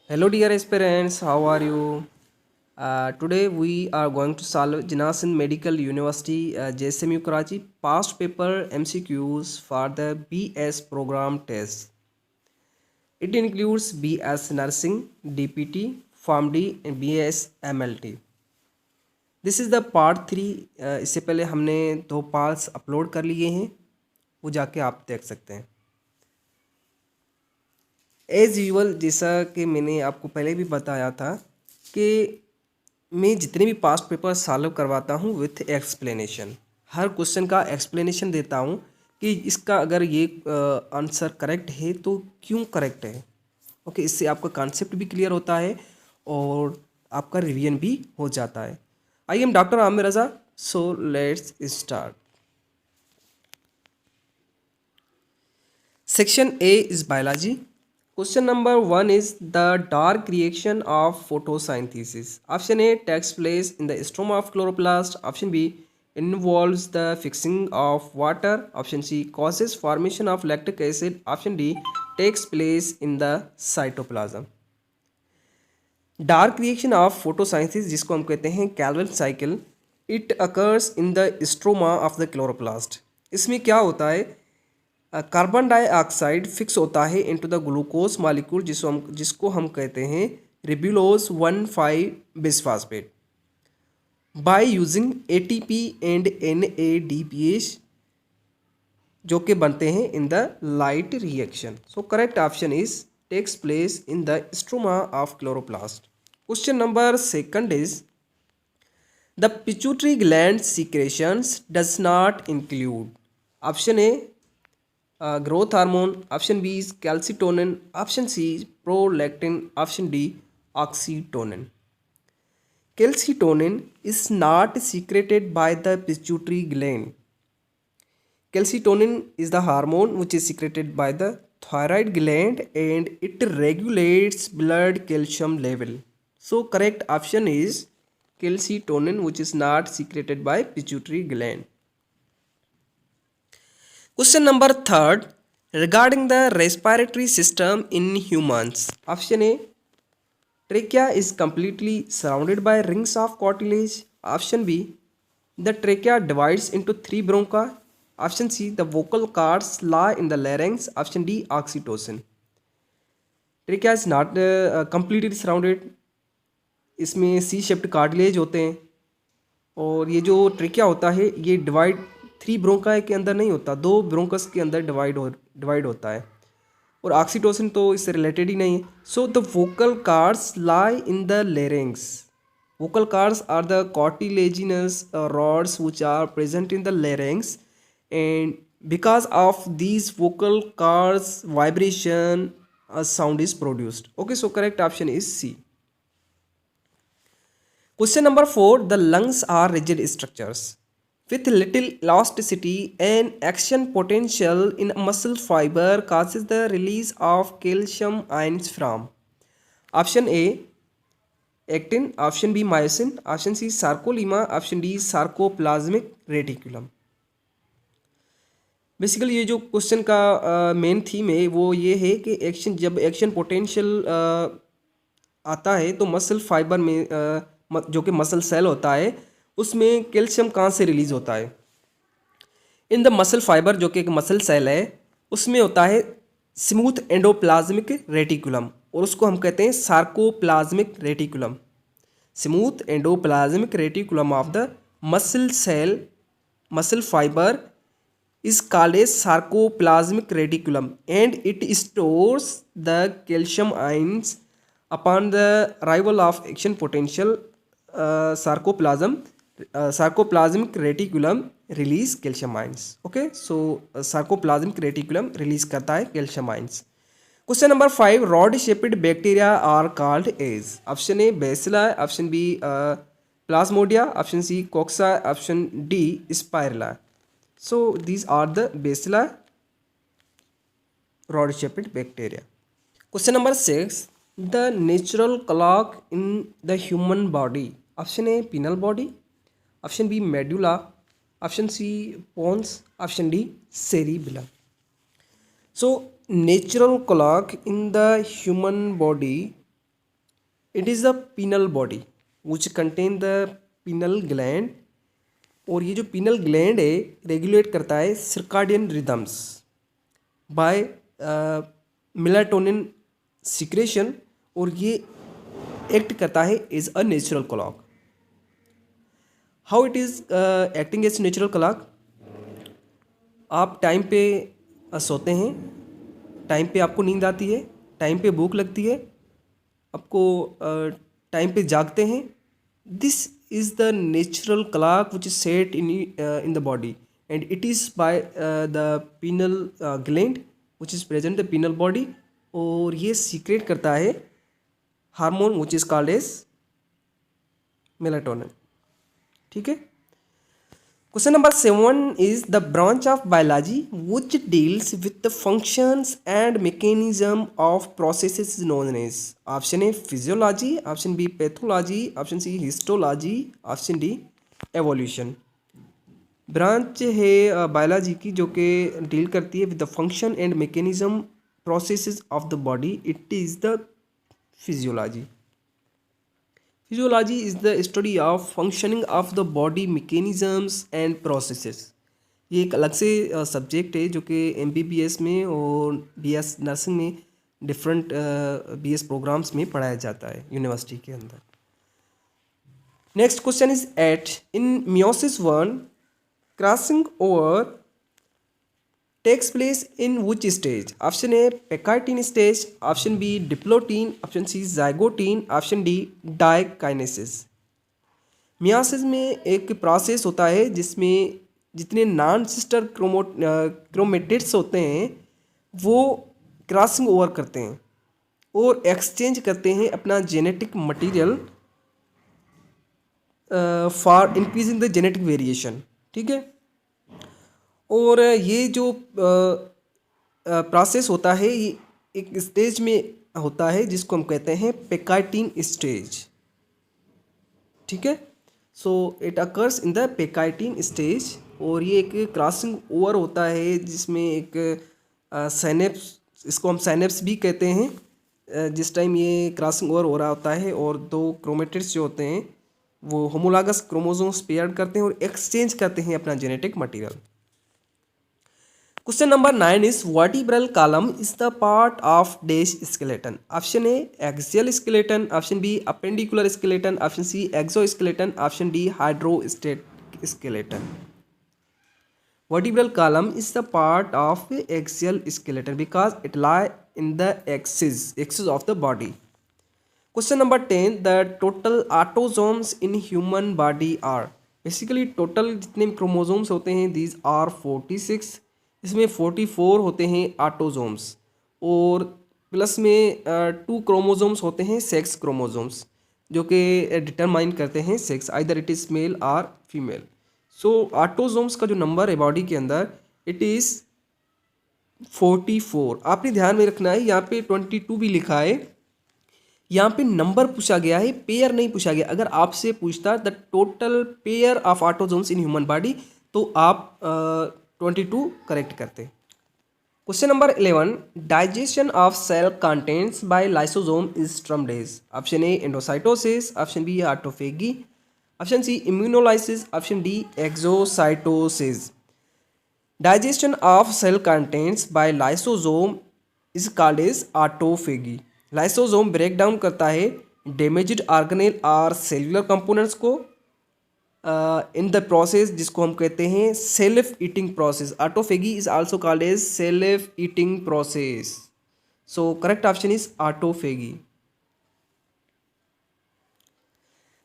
Hello, dear aspirants. How are you? Today we are going to solve Jinasan Medical University JSMU Karachi past paper MCQs for the BS program test. It includes BS Nursing, DPT, PharmD and BS MLT. This is the part three. इससे पहले हमने दो parts upload कर लिए हैं, वो जाके आप देख सकते हैं। एज़ यूजुअल, जैसा कि मैंने आपको पहले भी बताया था कि मैं जितने भी पास्ट पेपर सॉल्व करवाता हूँ विथ एक्सप्लेनेशन, हर क्वेश्चन का एक्सप्लेनेशन देता हूँ कि इसका अगर ये आंसर करेक्ट है तो क्यों करेक्ट है। ओके, इससे आपका कॉन्सेप्ट भी क्लियर होता है और आपका रिवीजन भी हो जाता है। I am doctor Aamir Raza, so let's start. Section A is biology. Question number 1 is the dark reaction of photosynthesis. Option A takes place in the stroma of chloroplast. Option B involves the fixing of water. Option C causes formation of lactic acid. Option D takes place in the cytoplasm. Dark reaction of photosynthesis, जिसको हम कहते हैं Calvin cycle, it occurs in the stroma of the chloroplast. इसमें क्या होता है, carbon dioxide fix होता है इनटू द ग्लूकोज मॉलिक्यूल, जिसको हम कहते हैं रिब्यूलोज 1,5 bisphosphate by using ATP and NADPH, जो कि बनते हैं in the light reaction. So correct option is takes place in the stroma of chloroplast. Question number second is the pituitary gland secretions does not include. Option A growth hormone, option B is calcitonin, option C is prolactin, option D oxytocin. Calcitonin is not secreted by the pituitary gland. Calcitonin is the hormone which is secreted by the thyroid gland and it regulates blood calcium level. So correct option is calcitonin, which is not secreted by pituitary gland. Question number third regarding the respiratory system in humans. Option A, trachea is completely surrounded by rings of cartilage. Option B, the trachea divides into three bronchi. Option C, the vocal cords lie in the larynx. Option D, oxytocin. Trachea is not completely surrounded, इसमें C shaped cartilage होते हैं और ये जो trachea होता है ये divide three bronchi के अंदर नहीं होता, दो ब्रोंकस के अंदर डिवाइड होता है और ऑक्सीटोसिन तो इससे रिलेटेड ही नहीं है। So the vocal cords lie in the larynx. Vocal cords are the cartilaginous rods which are present in the larynx, and because of these vocal cords vibration, a sound is produced. Okay, so correct option is C. Question number 4, the lungs are rigid structures with little elasticity and action potential in muscle fiber causes the release of calcium ions from. Option A actin, option B myosin, option C sarcolemma, option D sarcoplasmic reticulum. Basically ये जो question का main theme है वो ये है कि जब action potential आता है तो मसल फाइबर में जो कि मसल सेल होता है उसमें कैल्शियम कहाँ से रिलीज होता है. इन द मसल फाइबर, जो कि एक मसल सेल है, उसमें होता है स्मूथ एंडोप्लाज्मिक रेटिकुलम और उसको हम कहते हैं sarcoplasmic reticulum. Smooth endoplasmic reticulum of the muscle cell, muscle fibre is called a sarcoplasmic reticulum and it stores the calcium ions upon the arrival of action potential. Sarcoplasmic reticulum release calcium ions. Okay, so sarcoplasmic reticulum release करता है calcium ions. Question number 5, rod shaped bacteria are called as. Option A bacilli, option B plasmodia, option C cocci, option D spirilla. So these are the bacilli, rod shaped bacteria. Question number 6, the natural clock in the human body. Option A penile body, option B medulla, option C pons, option D cerebellum. So natural clock in the human body it is the pineal body which contain the pineal gland, और ये जो pineal gland है regulate करता है circadian rhythms by melatonin secretion, और ये act करता है as a natural clock. How it is acting as natural clock? आप टाइम पे सोते हैं, टाइम पे आपको नींद आती है, टाइम पे भूख लगती है, आपको टाइम पे जागते हैं। This is the natural clock which is set in the body, and it is by the pineal gland which is present the pineal body, और ये सीक्रेट करता है hormone which is called as melatonin. ठीक है। Question number 7 is the branch of biology which deals with the functions and mechanism of processes is known as. Option A physiology, option B pathology, option C histology, option D evolution. Branch है biology की जो कि deal करती है with the function and mechanism processes of the body, it is the physiology. Physiology is the study of functioning of the body mechanisms and processes. ये एक अलग से सब्जेक्ट है जो कि MBBS में और BS नर्सिंग में डिफरेंट BS प्रोग्राम्स में पढ़ाया जाता है यूनिवर्सिटी के अंदर। Next question is eight in meiosis 1 crossing over takes place in which stage? Option A pachytene stage, option B diplotene, option C zygotene, option D diakinesis. Meiosis में एक process होता है जिसमें जितने नॉन सिस्टर क्रोमेटिड्स होते हैं वो crossing over करते हैं और एक्सचेंज करते हैं अपना genetic material for increasing the genetic variation. ठीक है। और ये जो प्रोसेस होता है ये एक स्टेज में होता है जिसको हम कहते हैं पेकाइटिन स्टेज। ठीक है। So it occurs in the pachytene stage, और ये एक क्रॉसिंग ओवर होता है जिसमें एक साइनेप्स, इसको हम साइनेप्स भी कहते हैं, जिस टाइम ये क्रॉसिंग ओवर हो रहा होता है और दो क्रोमेटिड्स जो होते हैं वो होमोलॉगस क्रोमोसोम्स पेयर करते हैं और एक्सचेंज करते हैं अपना genetic material. Question number 9 is vertebral column is the part of dash skeleton. Option A axial skeleton, option B appendicular skeleton, option C exoskeleton, option D hydrostat skeleton. Vertebral column is the part of axial skeleton because it lie in the axis of the body. Question number 10 the total autosomes in human body are. Basically total जितने chromosomes होते हैं these are 46, इसमें 44 होते हैं autosomes और plus में 2 chromosomes होते हैं सेक्स क्रोमोसोम्स जो कि डिटरमाइन करते हैं sex, either it is male और फीमेल। सो ऑटोसोम्स का जो नंबर है बॉडी के अंदर इट इज़ 44। आपने ध्यान में रखना है यहाँ पे 22 भी लिखा है, यहाँ पे नंबर पूछा गया है, पेयर नहीं पूछा गया। अगर आपसे पूछता the total pair of autosomes in human body तो आप 22 करेक्ट करते। Question number 11 digestion of cell contents by lysosome is termed as. Option A endocytosis, option B autophagy, option C immunolysis, option D exocytosis. Digestion of cell contents by lysosome is called as autophagy. Lysosome break down करता है damaged organelle और cellular components को in the process जिसको हम कहते हैं self eating process. Autophagy is also called as self eating process. So correct option is autophagy.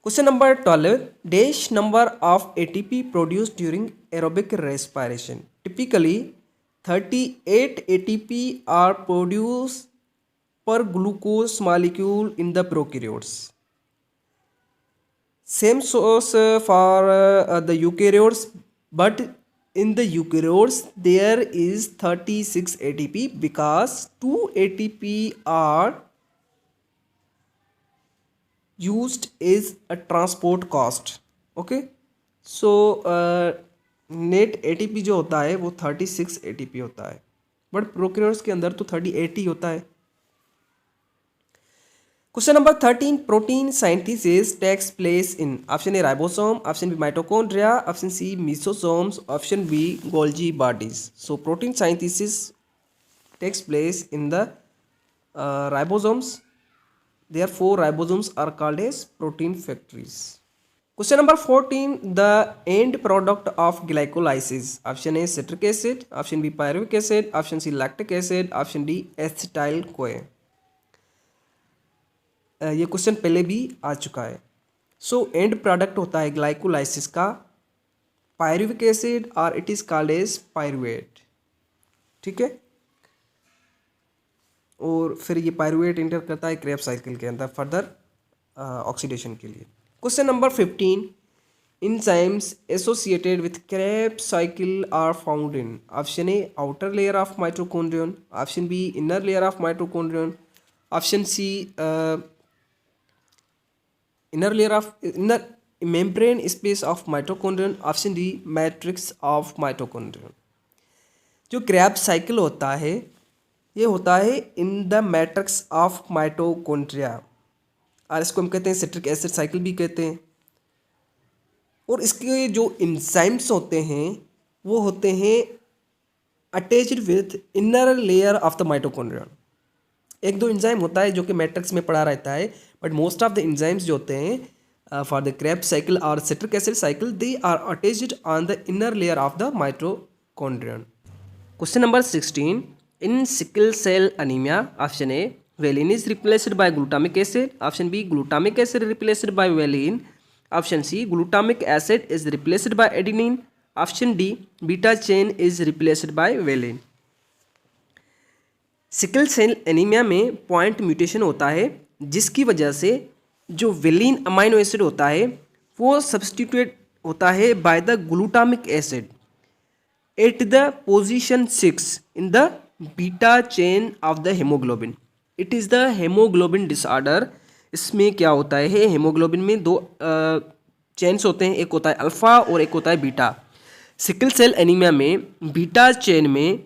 Question number 12 dash number of ATP produced during aerobic respiration. Typically 38 ATP are produced per glucose molecule in the prokaryotes. Same source for the eukaryotes, but in the eukaryotes there is 36 ATP because 2 ATP are used as a transport cost. Okay, so net ATP जो होता है वो 36 ATP होता है, but prokaryotes के अंदर तो 38 ही होता है। Question number 13. Protein synthesis takes place in option A ribosome, option B mitochondria, option C mesosomes, option B Golgi bodies. So protein synthesis takes place in the ribosomes. Therefore ribosomes are called as protein factories. Question number 14. The end product of glycolysis. Option A citric acid, option B pyruvic acid, option C lactic acid, option D acetyl CoA. ये question पहले भी आ चुका है. So and product होता है glycolysis का pyruvic acid और it is called as pyruvate. ठीक है, और फिर ये पायरुवेट इंटर करता है क्रेब्स साइकिल के अंदर फर्दर ऑक्सीडेशन के लिए. Question number 15. Enzymes associated with Krebs cycle are found in option A outer layer of mitochondrion, option B inner layer of mitochondrion, option C inner membrane space of mitochondrion, option D matrix of mitochondrion. जो Krebs cycle होता है ये होता है in the matrix of mitochondria, और इसको हम कहते हैं सिट्रिक एसिड साइकिल भी कहते हैं. और इसके जो इंजाइम्स होते हैं वो होते हैं attached with inner layer of the mitochondrion. एक दो इंजाइम होता है जो कि मैट्रिक्स में पड़ा रहता है, but most of the enzymes जो होते हैं फॉर द क्रेब साइकिल और citric acid cycle they are attached on the inner layer of the mitochondrion. Question number 16. In sickle cell anaemia option A valine is replaced by glutamic acid, option B glutamic acid replaced by valine, option C glutamic acid is replaced by adenine, option D beta chain is replaced by valine. Sickle cell anaemia में point mutation होता है जिसकी वजह से जो valine amino acid होता है वो सब्सटीट्यूट होता है by the glutamic acid at the position 6 in the beta chain of the haemoglobin. It is the haemoglobin disorder. इसमें क्या होता है, हेमोग्लोबिन में दो चेन्स होते हैं, एक होता है अल्फ़ा और एक होता है बीटा. सिकल सेल एनीमिया में बीटा चेन में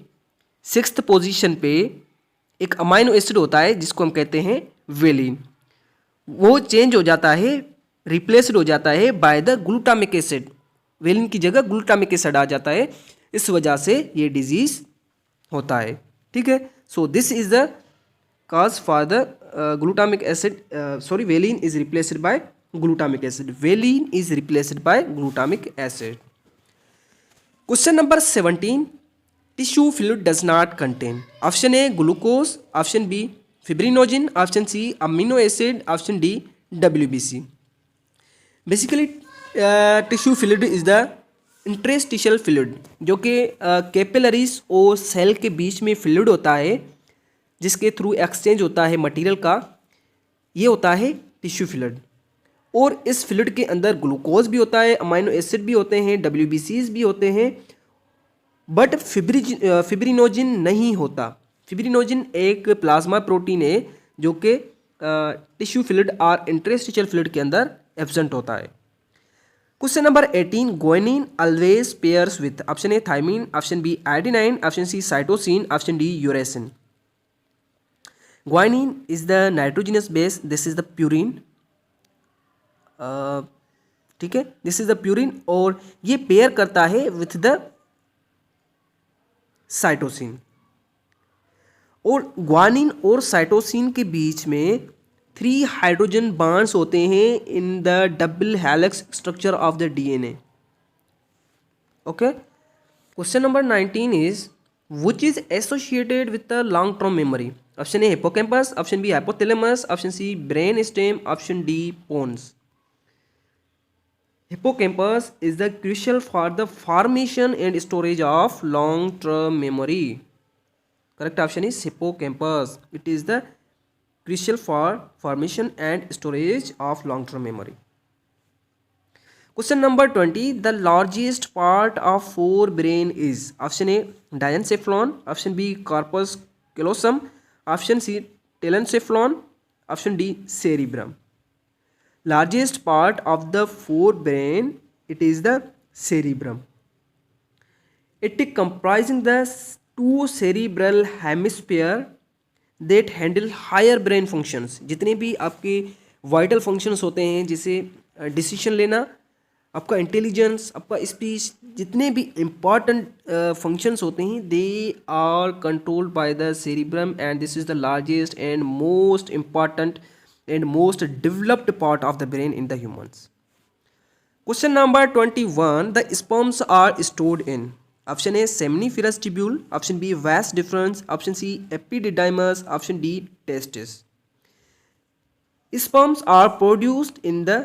6th पोजीशन पे एक अमाइनो एसिड होता है जिसको हम कहते हैं वेलिन. वो चेंज हो जाता है, रिप्लेस्ड हो जाता है by the glutamic acid. Valine की जगह ग्लूटामिक एसिड आ जाता है, इस वजह से ये डिजीज होता है. ठीक है, so this is the cause for the glutamic acid valine is replaced by glutamic acid. Valine is replaced by glutamic acid. Question number 17. Tissue fluid does not contain option A glucose, option B fibrinogen, option C amino acid, option D WBC. Basically tissue fluid is the interstitial fluid जो कि capillaries और cell के बीच में fluid होता है जिसके through exchange होता है मटेरियल का, ये होता है टिश्यू फ्लूइड. और इस फ्लूइड के अंदर ग्लूकोज भी होता है, अमाइनो एसिड भी होते हैं, WBCs भी होते हैं, बट फिब्रिनोजिन नहीं होता. फिब्रिनोजिन एक प्लाज्मा प्रोटीन है जो कि टिश्यू फ्लूइड और इंटरेस्टिशियल फ्लूइड के अंदर एब्सेंट होता है. Question number 18. Guanine always pairs with option A thymine, option B adenine, option C cytosine, option D uracil. Guanine is the nitrogenous base. This is the purine. ठीक है, this is the purine और ये pair करता है with the cytosine. और guanine और cytosine के बीच में 3 हाइड्रोजन बॉन्ड्स होते हैं in the double helix structure of the DNA. Okay, question number 19 is which is associated with the long term memory. Option A hippocampus, option B hypothalamus, option C brain stem, option D pons. Hippocampus is the crucial for the formation and storage of long term memory. Correct option is hippocampus. It is the crucial for formation and storage of long term memory. Question number 20. The largest part of forebrain is option A diencephalon, option B corpus callosum, option C telencephalon, option D cerebrum. Largest part of the forebrain, it is the cerebrum. It is comprising the 2 cerebral hemisphere that handle higher brain functions. जितने भी आपके vital functions होते हैं, जैसे decision लेना, आपका intelligence, आपका speech, जितने भी इम्पॉर्टेंट फंक्शंस होते हैं, they are controlled by the cerebrum and this is the largest and most important and most developed part of the brain in the humans. Question number 21. The sperms are stored in. Option A seminiferous tubule. Option B vas deferens. Option C epididymis. Option D testis. Sperms are produced in the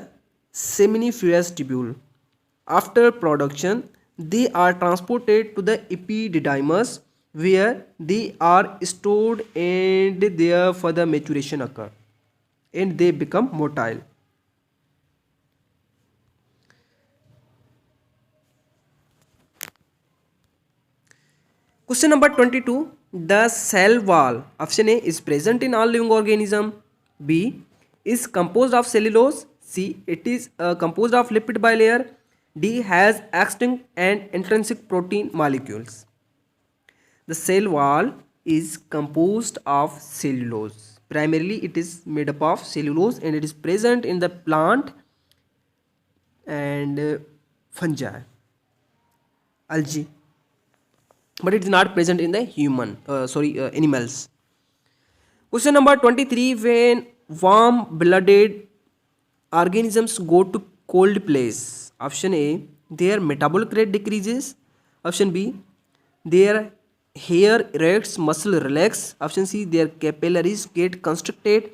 seminiferous tubule. After production, they are transported to the epididymis where they are stored and their further maturation occur and they become motile. Question number 22. The cell wall, option A, is present in all living organism. B, is composed of cellulose. C, it is composed of lipid bilayer. D, has extinct and intrinsic protein molecules. The cell wall is composed of cellulose. Primarily it is made up of cellulose and it is present in the plant and fungi, algae, but it is not present in the animals. Question number 23. When warm blooded organisms go to cold place, option A, their metabolic rate decreases. Option B, their hair erects, muscle relax. Option C, their capillaries get constricted.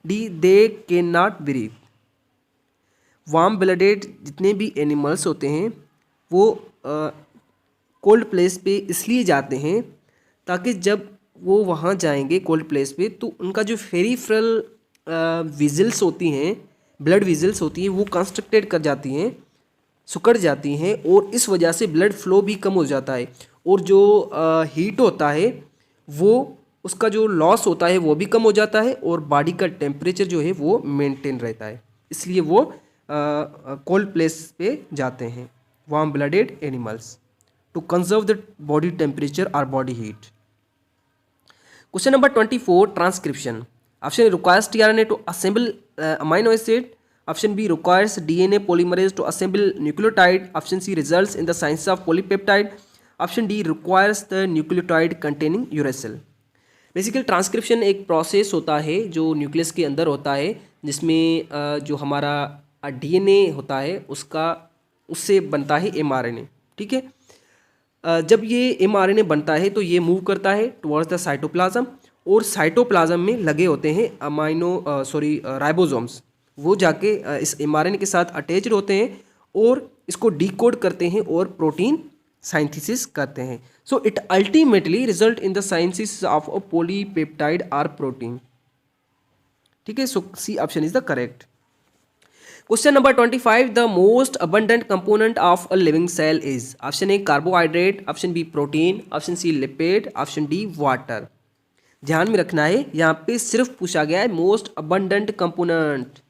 D, they cannot breathe. Warm blooded जितने भी animals होते हैं वो cold place पे इसलिए जाते हैं ताकि जब वो वहाँ जाएंगे कोल्ड प्लेस पे तो उनका जो फेरिफ्रल विजल्स होती हैं, ब्लड विजल्स होती हैं, वो कंस्ट्रक्टेड कर जाती हैं, सिकुड़ जाती हैं और इस वजह से ब्लड फ्लो भी कम हो जाता है और जो हीट होता है वो उसका जो लॉस होता है वो भी कम हो जाता है और बॉडी का टेम्परेचर जो है वो मेंटेन रहता है, इसलिए वो कोल्ड प्लेस पे जाते हैं warm blooded animals to conserve the body temperature और body heat. Question number 24. Transcription. Option A requires tRNA to assemble amino acid. Option B requires DNA polymerase to assemble nucleotide. Option C results in the synthesis of polypeptide. Option D requires the nucleotide containing uracil. Basically transcription एक process होता है जो nucleus के अंदर होता है जिसमें जो हमारा डीएनए होता है उससे बनता है एमआरएनए. ठीक है, जब ये एमआरएनए बनता है तो ये मूव करता है टुवर्ड्स द साइटोप्लाज्म और साइटोप्लाज्म में लगे होते हैं राइबोसोम्स. वो जाके इस एमआरएनए के साथ अटैच्ड होते हैं और इसको डिकोड करते हैं और प्रोटीन साइंथिसिस करते हैं. So it ultimately result in the synthesis of a polypeptide or protein. ठीक है, so C option is the correct. Question number 25. The most abundant component of a living cell is option A carbohydrate, option B protein, option C lipid, option D water. ध्यान में रखना है, यहाँ पे सिर्फ पूछा गया है मोस्ट अबंडेंट कंपोनेंट.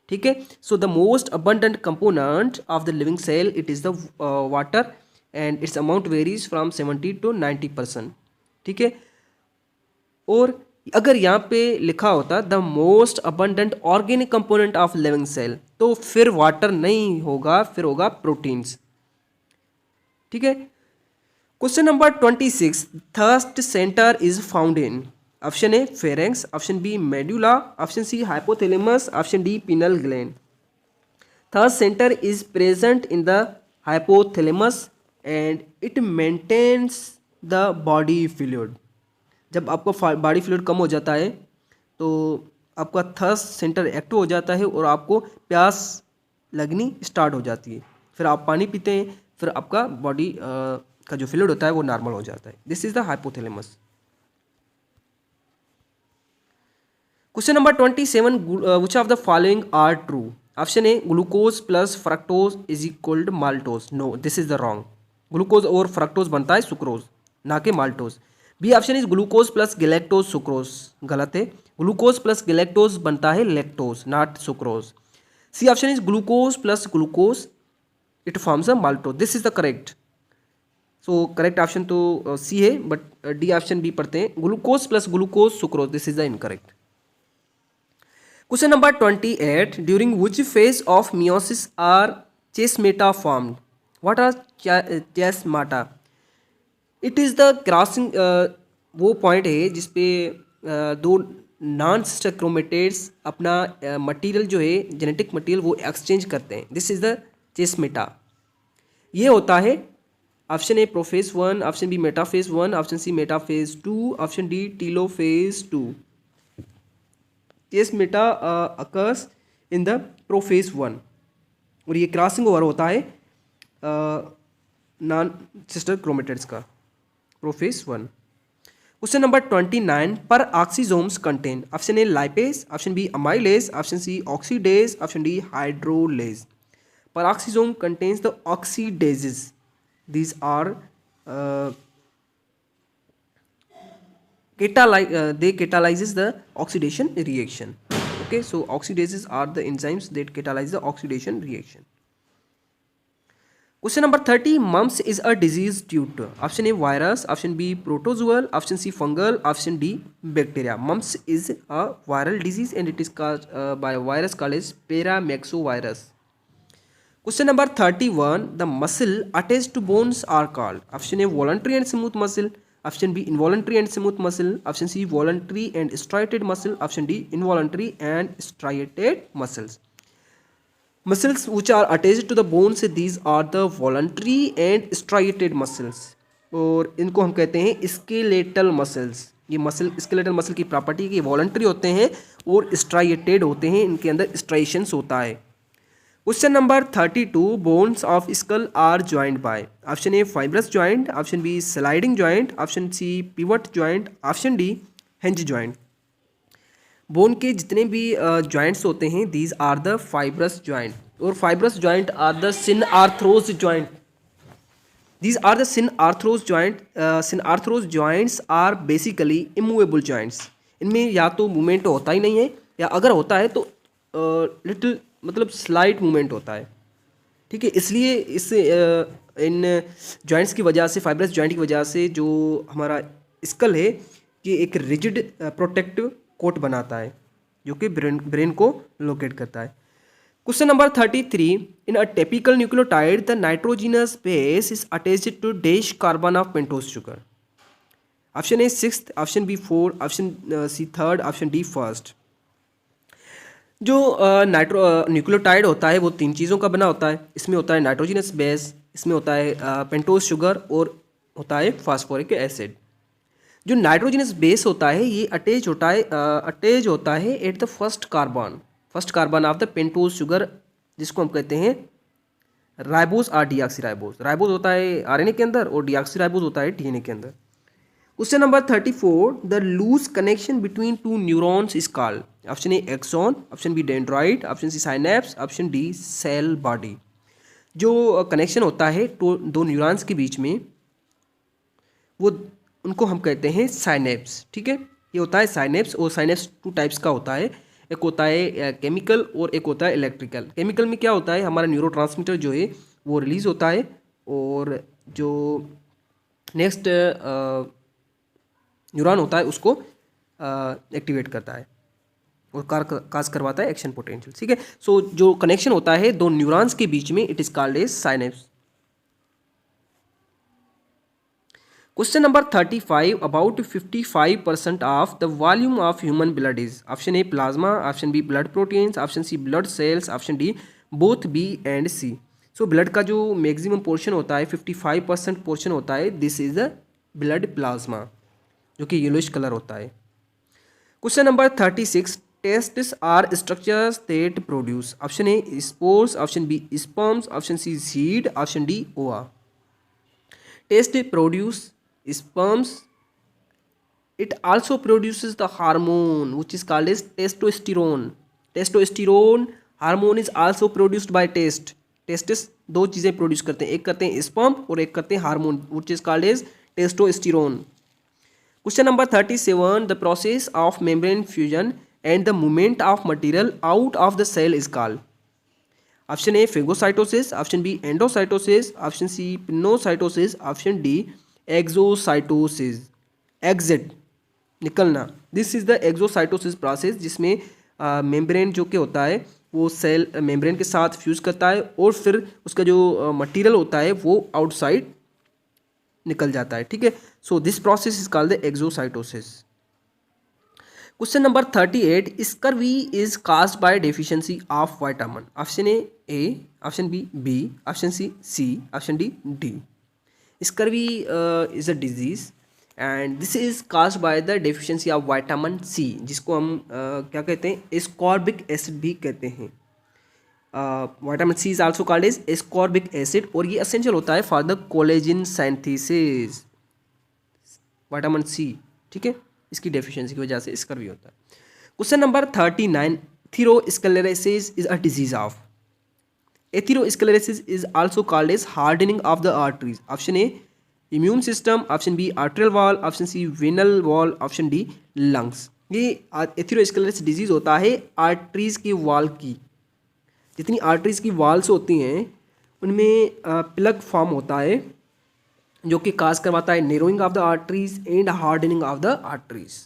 ठीक है, so the most abundant component of the living cell it is the water and its amount varies from 70 to 90%. ठीक है, और अगर यहाँ पे लिखा होता the most abundant organic component of living cell तो फिर वाटर नहीं होगा, फिर होगा प्रोटीन्स. ठीक है. Question number 26. Thirst centre is found in option A pharynx, option B medulla, option C hypothalamus, option D pineal gland. Third centre is present in the hypothalamus and it maintains the body fluid. जब आपका body fluid कम हो जाता है तो आपका thirst centre active हो जाता है और आपको प्यास लगनी स्टार्ट हो जाती है. फिर आप पानी पीते हैं, फिर आपका बॉडी का जो फ्लूइड होता है वो नॉर्मल हो जाता है. This is the hypothalamus. Question number 27. Which of the following are true? Option A glucose plus fructose is equal to maltose. No, this is the wrong. Glucose और फ्रक्टोज बनता है सुक्रोज, ना कि maltose. B option is glucose plus galactose sucrose. गलत है. Glucose plus galactose बनता है lactose, not sucrose. C option is glucose plus glucose it forms a maltose. This is the correct. So correct option तो C है, but D option भी पढ़ते हैं, glucose plus glucose sucrose, this is the incorrect. Question number 28, during which phase of meiosis are chiasmata formed? What are chiasmata? It is the crossing, वो point है जिसपे दो non sister chromatids अपना material जो है जेनेटिक मटेरियल वो exchange करते हैं, दिस इज़ द चेस्मेटा। ये होता है option A prophase 1, option B metaphase 1, option C metaphase 2, option D telophase 2। Chiasmata occurs in the prophase 1 और ये क्रॉसिंग ओवर होता है नॉन सिस्टर क्रोमेटेड्स का, prophase 1। Question number 29, peroxisomes contain, option A lipase, option B amylase, option C oxidase, option D hydrolase. Peroxisome contains the oxidases, these are they catalyzes the oxidation reaction. Okay, so oxidases are the enzymes that catalyze the oxidation reaction. Question number 30, mumps is a disease due to, option A virus, option B protozoal, option C fungal, option D bacteria. Mumps is a viral disease and it is caused by a virus called as paramyxovirus. Question number 31, the muscle attached to bones are called, option A voluntary and smooth muscle, option B involuntary and smooth muscle, option C voluntary and striated muscle, option D involuntary and striated muscles. Muscles which are attached to the bones, these are the voluntary and striated muscles, और इनको हम कहते हैं skeletal muscles. ये muscle skeletal muscle की property है कि voluntary होते हैं और स्ट्राइएटेड होते हैं, इनके अंदर स्ट्राइशंस होता है। Question number 32, bones of skull are joint by, option A fibrous joint, option B sliding joint, option C pivot joint, option D hinge joint. Bone के जितने भी ज्वाइंट्स होते हैं these are the fibrous joint, और fibrous joint are the synarthrosis joint, these are the synarthrosis joint. Synarthrosis joints are basically immovable joints, इनमें या तो movement होता ही नहीं है या अगर होता है तो लिटिल मतलब स्लाइट मूवमेंट होता है, ठीक है। इसलिए इस इन जॉइंट्स की वजह से, फाइब्रस जॉइंट की वजह से जो हमारा स्कल है ये एक रिजिड प्रोटेक्टिव कोट बनाता है जो कि ब्रेन को लोकेट करता है। Question number 33, in a typical nucleotide the nitrogenous base is attached to dash carbon of pentose sugar, option A 6th, option B 4, option C 3rd, option D 1st। जो nucleotide होता है वो 3 चीज़ों का बना होता है, इसमें होता है नाइट्रोजिनस बेस, इसमें होता है पेंटोज शुगर और होता है फास्फोरिक एसिड। जो नाइट्रोजिनस बेस होता है ये अटैच होता है at the first carbon of the pentose sugar, जिसको हम कहते हैं राइबोज और डीऑक्सीराइबोज। राइबोज होता है आरएनए के अंदर और डीऑक्सीराइबोज होता है डीएनए के अंदर। Question number 34, the loose connection between 2 neurons is called, option A axon, option B dendrite, option C synapse, option D cell body. जो कनेक्शन होता है 2 न्यूरॉन्स के बीच में वो उनको हम कहते हैं साइनेप्स, ठीक है। ये होता है साइनेप्स, और साइनेप्स 2 टाइप्स का होता है, एक होता है केमिकल और एक होता है इलेक्ट्रिकल। केमिकल में क्या होता है, हमारा न्यूरोट्रांसमीटर जो है वो रिलीज होता है और जो नेक्स्ट न्यूरॉन होता है उसको एक्टिवेट करता है और काज करवाता है एक्शन पोटेंशियल, ठीक है। सो जो कनेक्शन होता है 2 न्यूरॉन्स के बीच में it is called as synapse. Question number 35, about 55% of the volume of human blood is, option A plasma, option B blood proteins, option C blood cells, option D both B and C. So blood का जो maximum portion होता है 55% portion होता है, this is the blood plasma जो कि yellowish colour होता है। Question number 36, tests are structures that produce, option A spores, option B sperms, option C seed, option D ova. Test produce sperms, it also produces the hormone which is called as testosterone. Testosterone hormone is also produced by testis 2 चीज़ें produce करते हैं, एक करते हैं sperm और एक करते हैं hormone which is called as testosterone. Question number 37, the process of membrane fusion and the movement of material out of the cell is called, option A phagocytosis, option B endocytosis, option C pinocytosis, option D exocytosis, exit निकलना। This is the exocytosis process, जिसमें membrane जो कि होता है वो cell membrane के साथ fuse करता है और फिर उसका जो मटेरियल होता है वो आउटसाइड निकल जाता है। ठीक है, so this process is called the exocytosis. Question number 38, scurvy is caused by deficiency of vitamin. Option A, option B, option C, option D. Scurvy is a disease and this is caused by the deficiency of vitamin C, जिसको हम क्या कहते हैं, ascorbic acid भी कहते हैं। Vitamin C is also called as ascorbic acid, और ये एसेंशियल होता है for the collagen synthesis, vitamin C. ठीक है, इसकी डेफिशिएंसी की वजह से स्कर्वी होता है। Question number 39, atherosclerosis is a disease of. Atherosclerosis is also called as hardening of the arteries. Option A immune system, option B arterial wall, option C venal wall, option D lungs. ये atherosclerosis disease होता है arteries की wall की। जितनी arteries की walls होती हैं उनमें प्लग फॉर्म होता है जो कि काज करवाता है narrowing of the arteries and hardening of the arteries,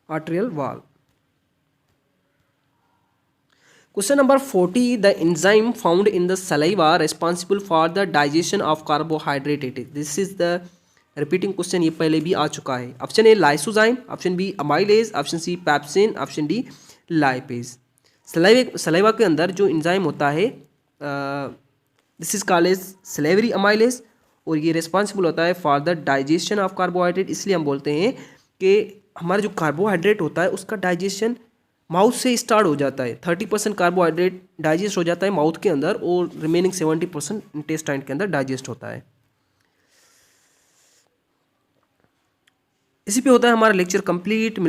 arterial wall. Question number 40, the enzyme found in the saliva responsible for the digestion of carbohydrate. This is the repeating question, ये पहले भी आ चुका है। Option A lysozyme, option B amylase, option C pepsin, option D lipase. Saliva के अंदर जो enzyme होता है this is called as salivary amylase, और ये रिस्पॉन्सिबल होता है for the digestion of carbohydrate. इसलिए हम बोलते हैं कि हमारा जो कार्बोहाइड्रेट होता है उसका डाइजेशन माउथ से स्टार्ट हो जाता है। 30% कार्बोहाइड्रेट डाइजेस्ट हो जाता है माउथ के अंदर और रिमेनिंग 70% इंटेस्टाइन के अंदर डाइजेस्ट होता है। इसी पे होता है हमारा लेक्चर कंप्लीट।